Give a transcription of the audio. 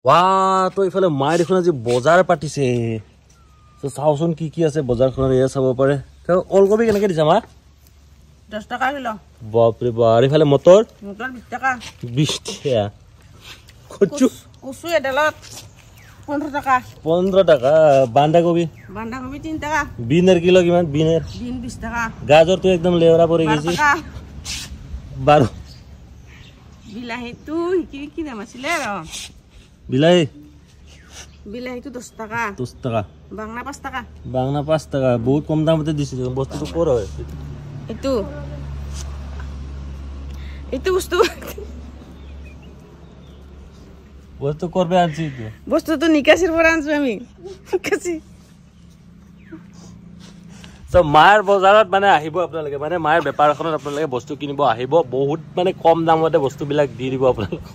বাহ তো ইফালে মায়ে দেখোন আজি বজাৰ পাতিছে চাওচোন কি কি আছে বজাৰখনত এয়া চাব পাৰে ওলকবি কেনেকে দিছা মা 10 টাকা কিলো বাপৰে বাপ আৰু ইফালে মটৰ 20 টাকা 20 টাকা কচু এডালত 15 টাকা 15 টাকা বান্ধাকবি 3 টাকা বিনৰ কিলো কিমান বিনৰ 20 টাকা গাজৰটো একদম লেওৰা পৰি গৈছে 12 বিলাহীটো কি দাম আছিলে ৰ বিলাহীটো 10 টাকা 10 টাকা বাংলা 5 টাকা বাংলা 5 টাকা বহুত কম দামতে দিছে বস্তুটো ক'ৰ হয় এইটো বস্তু কৰবে আনছি বস্তুটো নিকাশিৰ পৰা আনছো আমি নিকাশি তো মাৰ বজাৰত মানে আহিব আপোনালোকে মানে মাৰ বেপাৰখনত আপোনালোকে বস্তু কিনিব আহিব বহুত মানে কম দামতে বস্তুবিলাক দি দিব আপোনালোকে